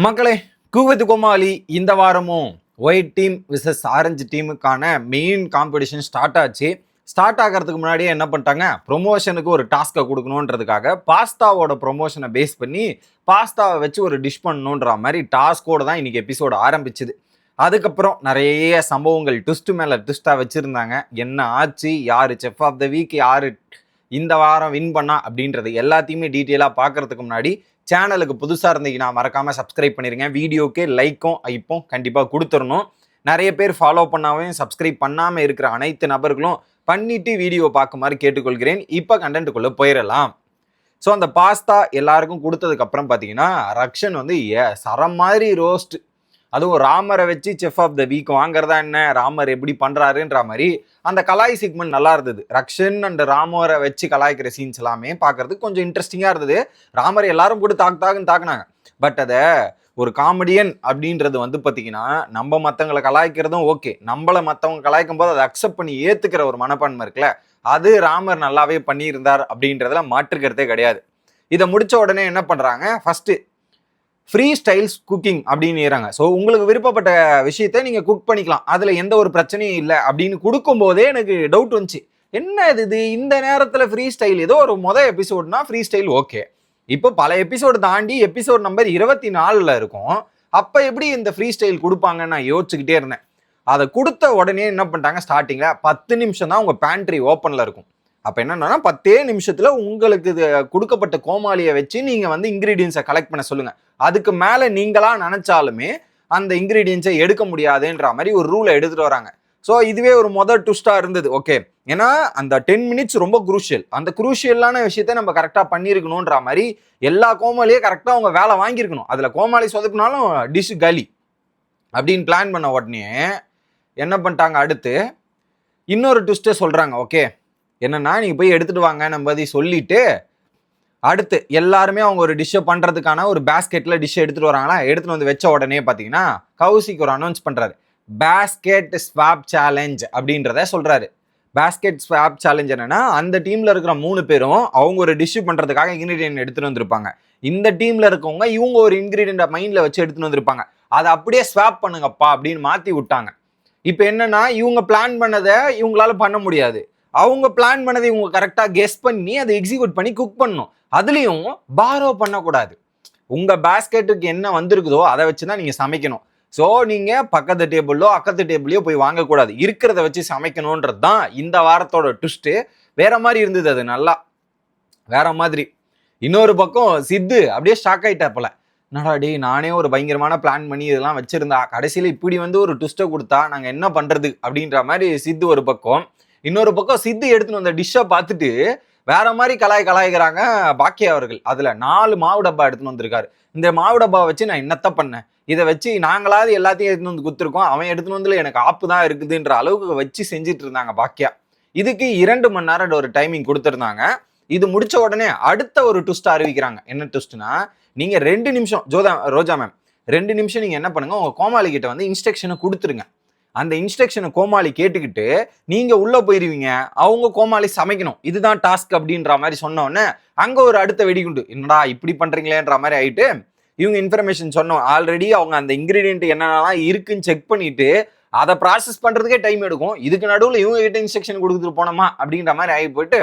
மக்களே, கூவத்து கோமாளி இந்த வாரமும் ஒயிட் டீம் விசஸ் ஆரஞ்சு டீமுக்கான மெயின் காம்படிஷன் ஸ்டார்ட் ஆச்சு. ஸ்டார்ட் ஆகிறதுக்கு முன்னாடியே என்ன பண்ணிட்டாங்க, ப்ரொமோஷனுக்கு ஒரு டாஸ்க்கை கொடுக்கணுன்றதுக்காக பாஸ்தாவோட ப்ரொமோஷனை பேஸ் பண்ணி பாஸ்தாவை வச்சு ஒரு டிஷ் பண்ணணுன்ற மாதிரி டாஸ்கோடு தான் இன்னைக்கு எபிசோடு ஆரம்பிச்சுது. அதுக்கப்புறம் நிறைய சம்பவங்கள் ட்விஸ்ட் மேலே ட்விஸ்ட்டாக வச்சுருந்தாங்க. என்ன ஆச்சு, யார் செஃப் ஆஃப் த வீக், யார் இந்த வாரம் வின் பண்ணா அப்படின்றது எல்லாத்தையுமே டீட்டெயிலாக பார்க்கறதுக்கு முன்னாடி சேனலுக்கு புதுசாக இருந்தீங்கன்னா மறக்காமல் சப்ஸ்கிரைப் பண்ணிடுங்க. வீடியோக்கே லைக்கும் ஐப்பும் கண்டிப்பாக கொடுத்துடணும். நிறைய பேர் ஃபாலோ பண்ணாமல் சப்ஸ்கிரைப் பண்ணாமல் இருக்கிற அனைத்து நபர்களும் பண்ணிட்டு வீடியோ பார்க்குமாறு கேட்டுக்கொள்கிறேன். இப்போ கண்டென்ட்டுக்குள்ளே போயிடலாம். ஸோ அந்த பாஸ்தா எல்லாருக்கும் கொடுத்ததுக்கப்புறம் பார்த்தீங்கன்னா ரக்ஷன் வந்து சரம் மாதிரி ரோஸ்ட், அதுவும் ராமரை வச்சு செஃப் ஆஃப் த வீக் வாங்குறதா என்ன, ராமர் எப்படி பண்ணுறாருன்ற மாதிரி அந்த கலாய் செக்மெண்ட் நல்லா இருந்தது. ரக்ஷன் அண்ட் ராமரை வச்சு கலாய்க்கிற சீன்ஸ் எல்லாமே பார்க்கறதுக்கு கொஞ்சம் இன்ட்ரெஸ்டிங்காக இருந்தது. ராமர் எல்லாரும் கூட தாக்குன்னு தாக்குனாங்க. பட் அதை ஒரு காமெடியன் அப்படின்றது வந்து பார்த்தீங்கன்னா நம்ம மற்றவங்களை கலாய்க்கிறதும் ஓகே, நம்மளை மற்றவங்க கலாய்க்கும் போது அதை அக்செப்ட் பண்ணி ஏற்றுக்கிற ஒரு மனப்பான்மை இருக்குல்ல, அது ராமர் நல்லாவே பண்ணியிருந்தார் அப்படின்றதுல மாற்றுக்கிறதே கிடையாது. இதை முடிச்ச உடனே என்ன பண்ணுறாங்க, ஃபர்ஸ்ட் ஃப்ரீ ஸ்டைல்ஸ் குக்கிங் அப்படின்னுறாங்க. ஸோ உங்களுக்கு விருப்பப்பட்ட விஷயத்தை நீங்கள் குக் பண்ணிக்கலாம், அதில் எந்த ஒரு பிரச்சனையும் இல்லை அப்படின்னு கொடுக்கும்போதே எனக்கு டவுட் வந்துச்சு. என்ன இது இந்த நேரத்தில் ஃப்ரீ ஸ்டைல்? ஏதோ ஒரு எபிசோட்னா ஃப்ரீ ஸ்டைல் ஓகே, இப்போ பல எபிசோடு தாண்டி எபிசோட் நம்பர் 24 இருக்கும். அப்போ எப்படி இந்த ஃப்ரீ ஸ்டைல் கொடுப்பாங்கன்னு நான் யோசிச்சுக்கிட்டே இருந்தேன். அதை கொடுத்த உடனே என்ன பண்ணிட்டாங்க, ஸ்டார்டிங்கில் 10 நிமிஷம் தான் உங்கள் பேண்ட்ரி ஓப்பனில் இருக்கும். அப்போ என்னன்னா 10 நிமிஷத்தில் உங்களுக்கு இது கொடுக்கப்பட்ட கோமாளியை வச்சு நீங்கள் வந்து இன்க்ரீடியன்ஸை கலெக்ட் பண்ண சொல்லுங்கள். அதுக்கு மேலே நீங்களா நினச்சாலுமே அந்த இன்க்ரீடியன்ஸை எடுக்க முடியாதுன்ற மாதிரி ஒரு ரூலை எடுத்துகிட்டு வராங்க. ஸோ இதுவே ஒரு ட்விஸ்டாக இருந்தது. ஓகே, ஏன்னா அந்த 10 மினிட்ஸ் ரொம்ப குரூஷியல். அந்த குரூஷியலான விஷயத்தை நம்ம கரெக்டாக பண்ணியிருக்கணுன்ற மாதிரி எல்லா கோமாளியும் கரெக்டாக அவங்க வேலை வாங்கியிருக்கணும். அதில் கோமாளி சொதப்பினாலும் டிஷ் காலி அப்படின்னு பிளான் பண்ண உடனே என்ன பண்ணிட்டாங்க, அடுத்து இன்னொரு ட்விஸ்ட்டை சொல்கிறாங்க. ஓகே, என்னன்னா நீங்கள் போய் எடுத்துகிட்டு வாங்க நம்ம சொல்லிட்டு அடுத்து எல்லாருமே அவங்க ஒரு டிஷ்ஷை பண்ணுறதுக்கான ஒரு பேஸ்கெட்டில் டிஷ்ஷை எடுத்துகிட்டு வராங்களா. எடுத்துகிட்டு வந்து வச்ச உடனே பார்த்தீங்கன்னா கௌசிக் ஒரு அனௌன்ஸ் பண்ணுறாரு, பேஸ்கெட் ஸ்வாப் சேலஞ்ச் அப்படின்றத சொல்கிறாரு. பேஸ்கெட் ஸ்வாப் சேலஞ்ச் என்னன்னா, அந்த டீமில் இருக்கிற 3 பேரும் அவங்க ஒரு டிஷ்ஷு பண்ணுறதுக்காக இன்க்ரீடியன்ட் எடுத்துகிட்டு வந்திருப்பாங்க. இந்த டீமில் இருக்கவங்க இவங்க ஒரு இன்க்ரீடியண்ட்டை மைண்டில் வச்சு எடுத்துகிட்டு வந்திருப்பாங்க. அதை அப்படியே ஸ்வாப் பண்ணுங்கப்பா அப்படின்னு மாற்றி விட்டாங்க. இப்போ என்னன்னா, இவங்க பிளான் பண்ணதை இவங்களால பண்ண முடியாது, அவங்க பிளான் பண்ணதை இவங்க கரெக்டாக கெஸ் பண்ணி அதை எக்ஸிக்யூட் பண்ணி குக் பண்ணணும். அதுலேயும் பாரோ பண்ணக்கூடாது. உங்கள் பேஸ்கெட்டுக்கு என்ன வந்திருக்குதோ அதை வச்சு தான் நீங்கள் சமைக்கணும். ஸோ நீங்கள் பக்கத்து டேபிளோ அக்கத்து டேபிளையோ போய் வாங்கக்கூடாது, இருக்கிறத வச்சு சமைக்கணுன்றது தான் இந்த வாரத்தோட ட்விஸ்ட்டு. வேற மாதிரி இருந்தது, அது நல்லா வேற மாதிரி. இன்னொரு பக்கம் சித்து அப்படியே ஷாக் ஆகிட்டா போல, என்னடா நானே ஒரு பயங்கரமான பிளான் பண்ணி இதெல்லாம் வச்சுருந்தா கடைசியில் இப்படி வந்து ஒரு ட்விஸ்ட்டை கொடுத்தா நாங்கள் என்ன பண்ணுறது அப்படின்ற மாதிரி சித்து ஒரு பக்கம். இன்னொரு பக்கம் சித்து எடுத்துன்னு வந்த டிஷ்ஷை பார்த்துட்டு வேற மாதிரி கலாய்க்கிறாங்க பாக்கியா அவர்கள். அதில் 4 மாவு டப்பா எடுத்துன்னு வந்திருக்காரு. இந்த மாவு டப்பா வச்சு நான் என்னத்த பண்ணேன், இதை வச்சு நாங்களாவது எல்லாத்தையும் எடுத்துன்னு வந்து கொடுத்துருக்கோம், அவன் எடுத்துன்னு வந்து எனக்கு ஆப்பு தான் இருக்குதுன்ற அளவுக்கு வச்சு செஞ்சுட்டு இருந்தாங்க பாக்கியா. இதுக்கு 2 மணி நேரம் ஒரு டைமிங் கொடுத்துருந்தாங்க. இது முடிச்ச உடனே அடுத்த ஒரு ட்விஸ்ட் அறிவிக்கிறாங்க. என்ன ட்விஸ்ட்னா, நீங்கள் 2 நிமிஷம் ரோஜா மேம் 2 நிமிஷம் நீங்கள் என்ன பண்ணுங்க, உங்கள் கோமாளி கிட்ட வந்து இன்ஸ்ட்ரக்ஷனை கொடுத்துருங்க. அந்த இன்ஸ்ட்ரக்ஷனை கோமாளி கேட்டுக்கிட்டு நீங்க உள்ள போயிருவீங்க, அவங்க கோமாளி சமைக்கணும், இதுதான் டாஸ்க் அப்படின்ற மாதிரி சொன்னோன்னே அங்க ஒரு அடுத்த வெடிகுண்டு, என்னடா இப்படி பண்றீங்களேன்ற மாதிரி ஆயிட்டு இவங்க இன்ஃபர்மேஷன் சொன்னோம். ஆல்ரெடி அவங்க அந்த இன்கிரீடியன்ட் என்னென்னலாம் இருக்குன்னு செக் பண்ணிட்டு அதை ப்ராசஸ் பண்றதுக்கே டைம் எடுக்கும். இதுக்கு நடுவில் இவங்க கிட்ட இன்ஸ்ட்ரக்ஷன் கொடுத்துட்டு போனோமா அப்படின்ற மாதிரி ஆகி போயிட்டு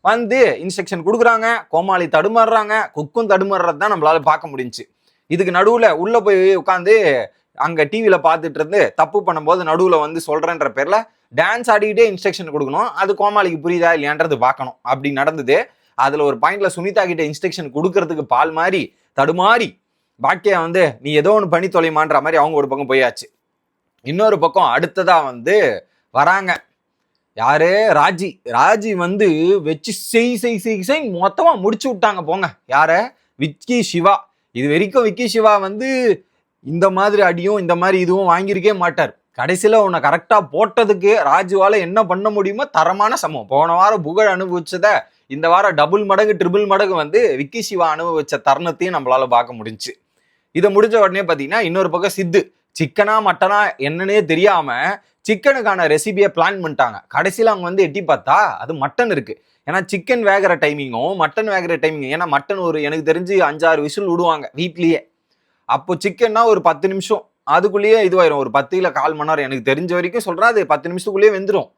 வந்து இன்ஸ்ட்ரக்ஷன் கொடுக்குறாங்க, கோமாளி தடுமாறுறாங்க, குக்கும் தடுமாறுறது தான் நம்மளால பார்க்க முடிஞ்சுச்சு. இதுக்கு நடுவில் உள்ள போய் உட்காந்து அங்கே டிவியில் பார்த்துட்டு இருந்து தப்பு பண்ணும்போது நடுவில் வந்து சொல்கிறேன்ற பேரில் டான்ஸ் ஆடிக்கிட்டே இன்ஸ்ட்ரக்ஷன் கொடுக்கணும், அது கோமாளிக்கு புரியுதா இல்லையான்றது பார்க்கணும், அப்படி நடந்தது. அதில் ஒரு பாயிண்ட்ல சுனிதா கிட்ட இன்ஸ்ட்ரக்ஷன் கொடுக்கறதுக்கு பால் மாதிரி தடுமாறி பாக்கியா வந்து நீ ஏதோ ஒன்று பண்ணி தொலைமான்ற மாதிரி அவங்க ஒரு பக்கம் போயாச்சு. இன்னொரு பக்கம் அடுத்ததா வந்து வராங்க யாரு, ராஜி வந்து வச்சு செய் மொத்தமாக முடிச்சு விட்டாங்க போங்க. யார, விக்கி சிவா. இது வரைக்கும் விக்கி சிவா வந்து இந்த மாதிரி அடியும் இந்த மாதிரி இதுவும் வாங்கியிருக்கே மாட்டார். கடைசியில் உன்னை கரெக்டாக போட்டதுக்கு ராஜுவால் என்ன பண்ண முடியுமோ தரமான சமம். போன வாரம் புகழ் அனுபவிச்சத இந்த வாரம் டபுள் மடங்கு ட்ரிபிள் மடங்கு வந்து விக்கி சிவா அனுபவிச்ச தருணத்தையும் நம்மளால பார்க்க முடிஞ்சு. இதை முடிஞ்ச உடனே பார்த்தீங்கன்னா இன்னொரு பக்கம் சித்து சிக்கனா மட்டனா என்னன்னே தெரியாம சிக்கனுக்கான ரெசிபியை பிளான் பண்ணிட்டாங்க. கடைசியில் அவங்க வந்து எட்டி பார்த்தா அது மட்டன் இருக்கு. ஏன்னா சிக்கன் வேகிற டைமிங்கும் மட்டன் வேகிற டைமிங், ஏன்னா மட்டன் ஒரு எனக்கு தெரிஞ்சு 5-6 விசில் விடுவாங்க வீட்லயே. அப்போ சிக்கன்னா ஒரு 10 நிமிஷம் அதுக்குள்ளேயே இதுவாயிரும். ஒரு 10 இல்ல 1/4 மணி நேரம் எனக்கு தெரிஞ்ச வரைக்கும் சொல்றேன். அது 10 நிமிஷத்துக்குள்ளேயே வெந்துடும்.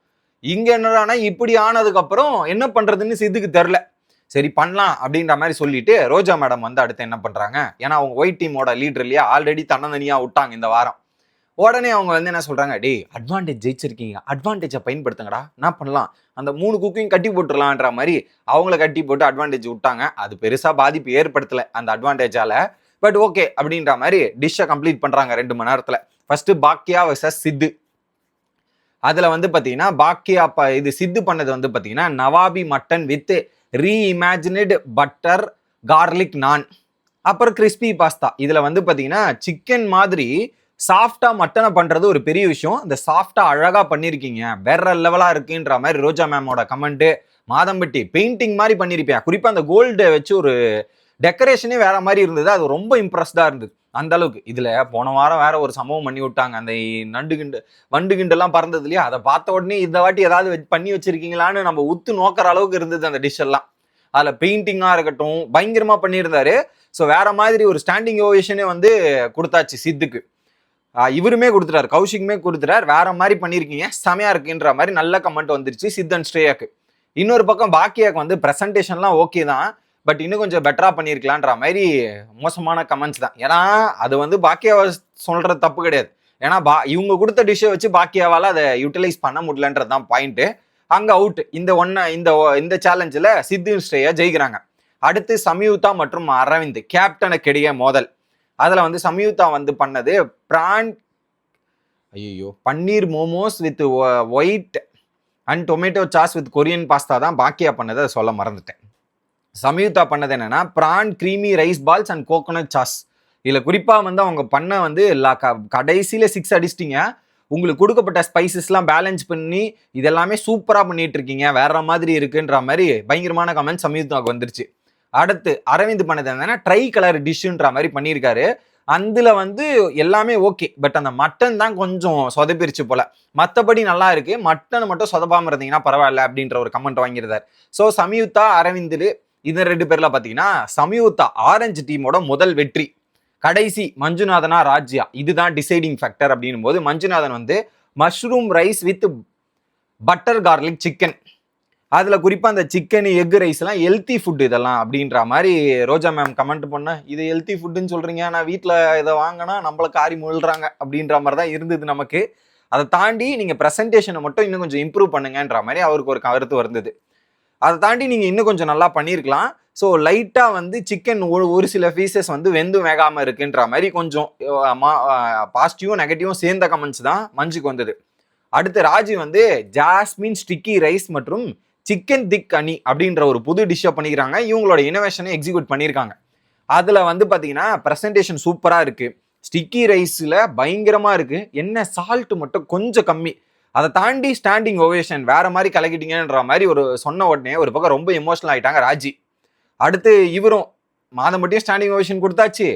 இங்க என்னடானா இப்படி ஆனதுக்கு அப்புறம் என்ன பண்றதுன்னு சித்துக்கு தெரியல. சரி பண்ணலாம் அப்படின்ற மாதிரி சொல்லிட்டு ரோஜா மேடம் வந்து அடுத்து என்ன பண்றாங்க, ஏன்னா அவங்க ஒயிட் டீமோட லீடர் இல்லையா, ஆல்ரெடி தன்னந்தனியா விட்டாங்க இந்த வாரம். உடனே அவங்க வந்து என்ன சொல்றாங்க, டே அட்வான்டேஜ் ஜெயிச்சிருக்கீங்க, அட்வான்டேஜை பயன்படுத்துங்கடா, என்ன பண்ணலாம், அந்த 3 குக்கையும் கட்டி போட்டுடலான்ற மாதிரி அவங்கள கட்டி போட்டு அட்வான்டேஜ் விட்டாங்க. அது பெருசா பாதிப்பு ஏற்படுத்தல அந்த அட்வான்டேஜால. பட் ஓகே அப்படின்ற மாதிரி டிஷ்ஷை கம்ப்ளீட் பண்றாங்க 2 மணி நேரத்துல. First Baakiya versus Sidhu. அதுல வந்து பாத்தீங்கன்னா பாக்கியா இது சித்து பண்ணது வந்து பாத்தீங்கன்னா nawabi mutton with reimagined butter garlic naan, அப்புறம் கிறிஸ்பி பாஸ்தா. இதுல வந்து பாத்தீங்கன்னா சிக்கன் மாதிரி சாஃப்டா மட்டனை பண்றது ஒரு பெரிய விஷயம். இந்த சாஃப்டா அழகா பண்ணிருக்கீங்க, வேற லெவலா இருக்குன்ற மாதிரி ரோஜா மேமோட கமெண்ட். மாதம்பட்டி பெயிண்டிங் மாதிரி பண்ணிருப்பேன். குறிப்பா அந்த கோல்டு வச்சு ஒரு டெக்கரேஷனே வேற மாதிரி இருந்தது. அது ரொம்ப இம்ப்ரெஸ்டா இருந்தது அந்த அளவுக்கு. இதுல போன வாரம் வேற ஒரு சம்பவம் பண்ணி விட்டாங்க. அந்த வண்டு கிண்டு எல்லாம் பறந்தது இல்லையா, அதை பார்த்த உடனே இந்த வாட்டி ஏதாவது பண்ணி வச்சிருக்கீங்களான்னு நம்ம உத்து நோக்கிற அளவுக்கு இருந்தது அந்த டிஷ் எல்லாம். அதுல பெயிண்டிங்கா இருக்கட்டும் பயங்கரமா பண்ணியிருந்தாரு. ஸோ வேற மாதிரி ஒரு ஸ்டாண்டிங் ஓவேஷனே வந்து கொடுத்தாச்சு சித்துக்கு. இவருமே கொடுத்துட்டாரு, கௌஷிக்குமே கொடுத்துட்டாரு. வேற மாதிரி பண்ணியிருக்கீங்க, செமையா இருக்குன்ற மாதிரி நல்ல கமெண்ட் வந்துருச்சு சித் அண்ட் ஸ்ரேயாக்கு. இன்னொரு பக்கம் பாக்கியாக்கு வந்து பிரசன்டேஷன்லாம் ஓகே தான், பட் இன்னும் கொஞ்சம் பெட்டரா பண்ணியிருக்கலான்ற மாதிரி மோசமான கமெண்ட்ஸ் தான். ஏன்னா அது வந்து பாக்கியாவை சொல்றது தப்பு கிடையாது. ஏன்னா இவங்க கொடுத்த டிஷ்ஷை வச்சு பாக்கியாவால அதை யூட்டிலைஸ் பண்ண முடியலன்றது தான் பாயிண்ட். அங்க அவுட். இந்த சேலஞ்சில் சித்து ஸ்ரேயா ஜெயிக்கிறாங்க. அடுத்து சம்யுக்தா மற்றும் அரவிந்த் கேப்டனுக்கு இடையே மோதல். அதுல வந்து சம்யுக்தா வந்து பண்ணது paneer momos with white and tomato sauce with Korean pasta தான் பாக்கியா பண்ணதை அதை சொல்ல மறந்துட்டேன். சம்யுக்தா பண்ணது என்னன்னா prawn creamy rice balls and coconut sauce. இதுல குறிப்பா வந்து அவங்க பண்ண வந்து கடைசியில 6 அடிச்சிட்டிங்க. உங்களுக்கு கொடுக்கப்பட்ட ஸ்பைசஸ்லாம் பேலன்ஸ் பண்ணி இதெல்லாமே சூப்பரா பண்ணிட்டு இருக்கீங்க, வேற மாதிரி இருக்குன்ற மாதிரி பயங்கரமான கமெண்ட் சம்யுக்தாவுக்கு வந்துருச்சு. அடுத்து அரவிந்த் பண்ணது என்னன்னா ட்ரை கலர் டிஷ்ன்ற மாதிரி பண்ணியிருக்காரு. அதுல வந்து எல்லாமே ஓகே, பட் அந்த மட்டன் தான் கொஞ்சம் சொதப்பிருச்சு போல. மற்றபடி நல்லா இருக்கு, மட்டன் மட்டும் சொதப்பாம இருந்தீங்கன்னா பரவாயில்ல அப்படின்ற ஒரு கமெண்ட் வாங்கியிருந்தார். ஸோ சம்யுக்தா அரவிந்த் இந்த 2 பேர்ல பாத்தீங்கன்னா சம்யுக்தா ஆரஞ்சு டீமோட முதல் வெற்றி. கடைசி மஞ்சுநாதனா ராஜ்யா, இதுதான் டிசைடிங் ஃபேக்டர் அப்படின்னும் போது மஞ்சுநாதன் வந்து mushroom rice with butter garlic chicken. அதுல குறிப்பா அந்த சிக்கன் எக் ரைஸ் எல்லாம் ஹெல்த்தி ஃபுட் இதெல்லாம் அப்படின்ற மாதிரி ரோஜா மேம் கமெண்ட் பண்ண. இது ஹெல்த்தி ஃபுட்டுன்னு சொல்றீங்க, நான் வீட்டில் இதை வாங்கினா நம்மள காரி முழுறாங்க அப்படின்ற மாதிரி தான் இருந்தது நமக்கு. அதை தாண்டி நீங்க ப்ரெசன்டேஷனை மட்டும் இன்னும் கொஞ்சம் இம்ப்ரூவ் பண்ணுங்கன்ற மாதிரி அவருக்கு ஒரு கருத்து வந்தது. அதை தாண்டி நீங்க இன்னும் கொஞ்சம் நல்லா பண்ணியிருக்கலாம். ஸோ லைட்டா வந்து சிக்கன் ஒரு சில பீசஸ் வந்து வெந்து வேகாம இருக்குன்ற மாதிரி கொஞ்சம் பாசிட்டிவும் நெகட்டிவும் சேர்ந்த கமெண்ட்ஸ் தான் மஞ்சுக்கு வந்தது. அடுத்து ராஜி வந்து ஜாஸ்மின் ஸ்டிக்கி ரைஸ் மற்றும் சிக்கன் திக் அனி அப்படின்ற ஒரு புது டிஷ்ஷை பண்ணிக்கிறாங்க. இவங்களோட இனோவேஷனை எக்ஸிக்யூட் பண்ணியிருக்காங்க. அதுல வந்து பாத்தீங்கன்னா பிரசன்டேஷன் சூப்பரா இருக்கு, ஸ்டிக்கி ரைஸ்ல பயங்கரமா இருக்கு, என்ன சால்ட் மட்டும் கொஞ்சம் கம்மி. அதை தாண்டி ஸ்டாண்டிங் ஓவேஷன் வேற மாதிரி கலக்கிட்டீங்கன்ற மாதிரி ஒரு சொன்ன உடனே ஒரு பக்கம் ரொம்ப எமோஷனல் ஆயிட்டாங்க ராஜி. அடுத்து இவரும் மாதம்பட்டியும் ஸ்டாண்டிங் ஓவேஷன் கொடுத்தாச்சு,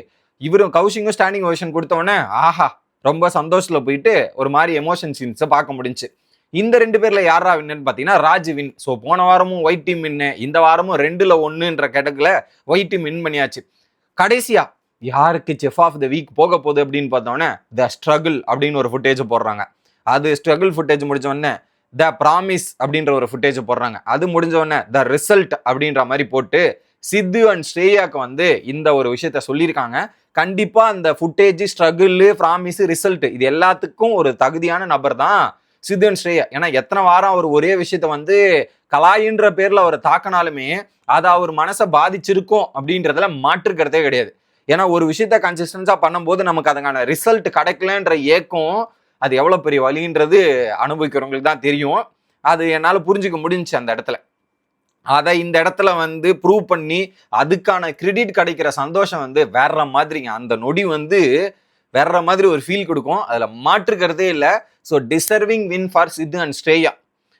இவரும் கௌஷிங்கும் ஸ்டாண்டிங் ஓவேஷன் கொடுத்த உடனே ஆஹா ரொம்ப சந்தோஷத்துல போயிட்டு ஒரு மாதிரி எமோஷன் சீன்ஸை பார்க்க முடிஞ்சு. இந்த 2 பேர்ல யாரா வின்னு பாத்தீங்கன்னா ராஜ் வின். ஸோ போன வாரமும் ஒயிட் டீம் வின்னு, இந்த வாரமும் 2ல் 1ன்ற கேட்டகரியில ஒயிட் டீம் வின் பண்ணியாச்சு. கடைசியா யாருக்கு செஃப் ஆஃப் த வீக் போக போகுது அப்படின்னு பார்த்தோன்னே த ஸ்ட்ரகிள் அப்படின்னு ஒரு ஃபுட்டேஜ் போடுறாங்க. அது ஸ்ட்ரகிள் ஃபுட்டேஜ் முடிஞ்ச உடனே த ப்ராமிஸ் அப்படின்ற ஒரு ஃபுட்டேஜ் போடுறாங்க. அது முடிஞ்ச உடனே த ரிசல்ட் அப்படின்ற மாதிரி போட்டு சித்து அண்ட் ஸ்ரேயாக்கு வந்து இந்த ஒரு விஷயத்த சொல்லியிருக்காங்க. கண்டிப்பா அந்த ஃபுட்டேஜ் ஸ்ட்ரகிள் ப்ராமிஸ் ரிசல்ட் இது எல்லாத்துக்கும் ஒரு தகுதியான நபர் தான் சித்து அண்ட் ஸ்ரேயா. ஏன்னா எத்தனை வாரம் அவர் ஒரே விஷயத்த வந்து கலாயின்ற பேர்ல அவர் தாக்கினாலுமே அதை அவர் மனசை பாதிச்சிருக்கும் அப்படின்றதுல மாற்றுக்கிறதே கிடையாது. ஏன்னா ஒரு விஷயத்த கன்சிஸ்டன்ஸா பண்ணும்போது நமக்கு அதுக்கான ரிசல்ட் கிடைக்கலன்ற ஏக்கம் அது எவ்வளவு பெரிய வலின்றது அனுபவிக்கிறவங்களுக்கு தான் தெரியும். அது என்னால் புரிஞ்சுக்க முடிஞ்சு அந்த இடத்துல. அதை இந்த இடத்துல வந்து ப்ரூவ் பண்ணி அதுக்கான கிரெடிட் கிடைக்கிற சந்தோஷம் வந்து வேற மாதிரிங்க. அந்த நொடி வந்து வேற மாதிரி ஒரு ஃபீல் கொடுக்கும், அதுல மாற்றுக்கிறதே இல்லை. So deserving win for Sidhu and Shreya,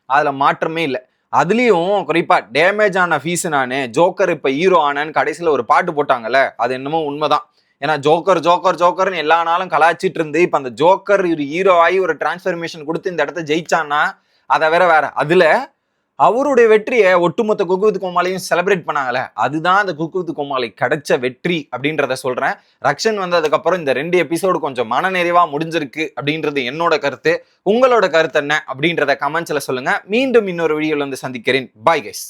அதுல மாற்றமே இல்லை. அதுலயும் குறிப்பா டேமேஜ் ஆன ஃபீஸ் நானு ஜோக்கர் இப்ப ஹீரோ ஆனன்னு கடைசியில ஒரு பாட்டு போட்டாங்கல்ல, அது என்னமோ உண்மைதான். ஏன்னா ஜோக்கர் ஜோக்கர் ஜோக்கர்னு எல்லா நாளும் கலாச்சிட்டு இருந்து இப்ப அந்த ஜோக்கர் ஒரு ஹீரோ ஆகி ஒரு டிரான்ஸ்பர்மேஷன் கொடுத்து இந்த இடத்த ஜெயிச்சான்னா அதை வேற. அதுல அவருடைய வெற்றியை ஒட்டுமொத்த குக்கு வித் கோமாளியும் செலிப்ரேட் பண்ணாங்கல்ல, அதுதான் அந்த குக்கு வித் கோமாளி கிடைச்ச வெற்றி அப்படின்றத சொல்றேன். ரக்ஷன் வந்ததுக்கு அப்புறம் இந்த 2 எபிசோடு கொஞ்சம் மனநிறைவா முடிஞ்சிருக்கு அப்படின்றது என்னோட கருத்து. உங்களோட கருத்து என்ன அப்படின்றத கமெண்ட்ஸ்ல சொல்லுங்க. மீண்டும் இன்னொரு வீடியோல வந்து சந்திக்கிறேன். Bye guys.